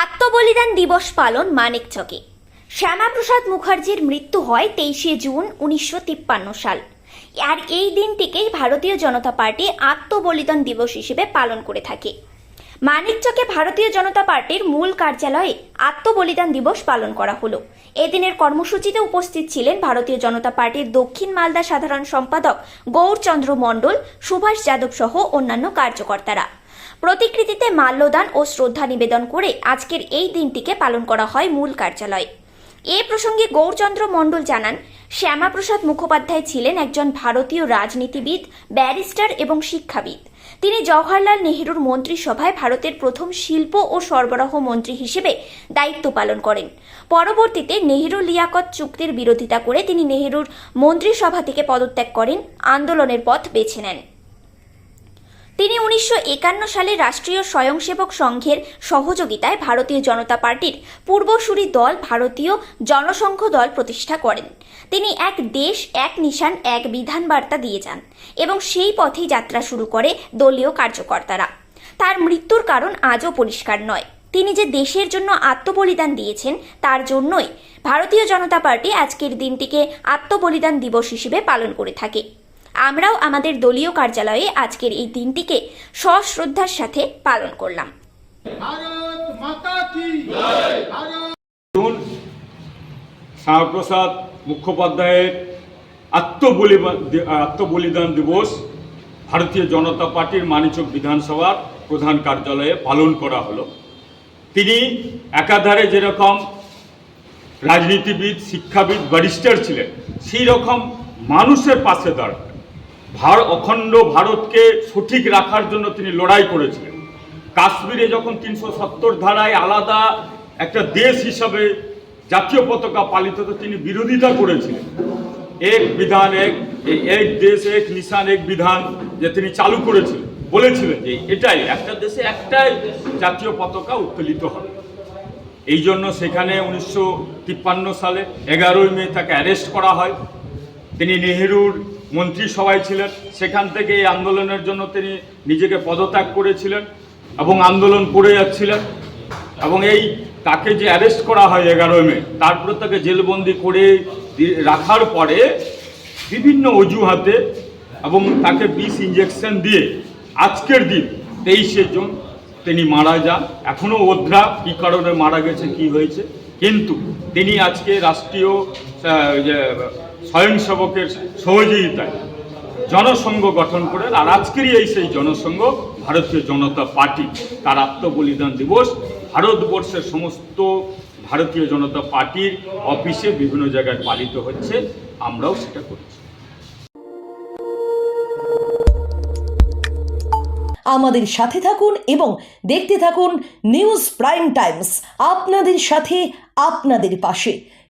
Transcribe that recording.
আত্মবলিদান দিবস পালন মানিকচকে। শ্যামাপ্রসাদ মুখার্জির মৃত্যু হয় 23শে জুন 1953 সাল। আর এই দিনটিকেই ভারতীয় জনতা পার্টি আত্মবলিদান দিবস হিসেবে পালন করে থাকে। মানিকচকে ভারতীয় জনতা পার্টির মূল কার্যালয়ে আত্মবলিদান দিবস পালন করা হলো। এদিনের কর্মসূচিতে উপস্থিত ছিলেন ভারতীয় জনতা পার্টির দক্ষিণ মালদা সাধারণ সম্পাদক গৌরচন্দ্র মণ্ডল, সুভাষ যাদব সহ অন্যান্য কার্যকর্তারা। প্রতিকৃতিতে মাল্যদান ও শ্রদ্ধা নিবেদন করে আজকের এই দিনটিকে পালন করা হয় মূল কার্যালয়ে। এ প্রসঙ্গে গৌরচন্দ্র মণ্ডল জানান, শ্যামাপ্রসাদ মুখোপাধ্যায় ছিলেন একজন ভারতীয় রাজনীতিবিদ, ব্যারিস্টার এবং শিক্ষাবিদ। তিনি জওহরলাল নেহরুর মন্ত্রিসভায় ভারতের প্রথম শিল্প ও সরবরাহ মন্ত্রী হিসেবে দায়িত্ব পালন করেন। পরবর্তীতে নেহরু লিয়াকত চুক্তির বিরোধিতা করে তিনি নেহরুর মন্ত্রিসভা থেকে পদত্যাগ করেন, আন্দোলনের পথ বেছে নেন। তিনি 1951 সালে রাষ্ট্রীয় স্বয়ংসেবক সংঘের সহযোগিতায় ভারতীয় জনতা পার্টির পূর্বসূরি দল ভারতীয় জনসংঘ দল প্রতিষ্ঠা করেন। তিনি এক দেশ, এক নিশান, এক বিধান বার্তা দিয়ে যান এবং সেই পথেই যাত্রা শুরু করে দলীয় কার্যকর্তারা। তার মৃত্যুর কারণ আজও পরিষ্কার নয়। তিনি যে দেশের জন্য আত্মবলিদান দিয়েছেন তার জন্যই ভারতীয় জনতা পার্টি আজকের দিনটিকে আত্মবলিদান দিবস হিসেবে পালন করে থাকে। আমরাও আমাদের দলীয় কার্যালয়ে আজকের এই দিনটিকে সশ্রদ্ধার সাথে পালন করলাম। শ্যামাপ্রসাদ মুখোপাধ্যায়ের আত্মবলিদান দিবস ভারতীয় জনতা পার্টির মানিকচক বিধানসভার প্রধান কার্যালয়ে পালন করা হলো। তিনি একাধারে যেরকম রাজনীতিবিদ, শিক্ষাবিদ, ব্যারিস্টার ছিলেন, সেই রকম মানুষের পাশে দাঁড়ান। অখণ্ড ভারতকে সঠিক রাখার জন্য তিনি লড়াই করেছিলেন। কাশ্মীরে যখন 370 ধারায় আলাদা একটা দেশ হিসাবে জাতীয় পতাকা পালিত হতো, তিনি বিরোধিতা করেছিলেন। এক বিধান, এক দেশ, এক নিশান, এক বিধান যে তিনি চালু করেছিলেন, বলেছিলেন যে এটাই একটা দেশে একটাই জাতীয় পতাকা উত্তোলিত হবে। এই জন্য সেখানে 1953 সালে 11ই মে তাকে অ্যারেস্ট করা হয়। তিনি নেহেরুর মন্ত্রিসভায় ছিলেন, সেখান থেকে এই আন্দোলনের জন্য তিনি নিজেকে পদত্যাগ করেছিলেন এবং আন্দোলন করে যাচ্ছিলেন। এবং তাকে যে অ্যারেস্ট করা হয় 11ই মে, তারপরে তাকে জেলবন্দি করে রাখার পরে বিভিন্ন অজুহাতে এবং তাকে বিষ ইঞ্জেকশন দিয়ে আজকের দিন 23শে জুন তিনি মারা যান। এখনও অধরা কী কারণে মারা গেছে, কি হয়েছে, কিন্তু তিনি আজকে রাষ্ট্রীয় স্বয়ংসেবকের সহযোগিতায় জনসংঘ গঠন করেন। আর আজকেরই সেই জনসংঘ ভারতীয় জনতা পার্টি। তার আত্মবলিদান দিবস ভারতবর্ষের সমস্ত ভারতীয় জনতা পার্টির অফিসে বিভিন্ন জায়গায় পালিত হচ্ছে, আমরাও সেটা করছি। আমাদের সাথে থাকুন এবং দেখতে থাকুন নিউজ প্রাইম টাইমস, আপনাদের সাথে, আপনাদের পাশে।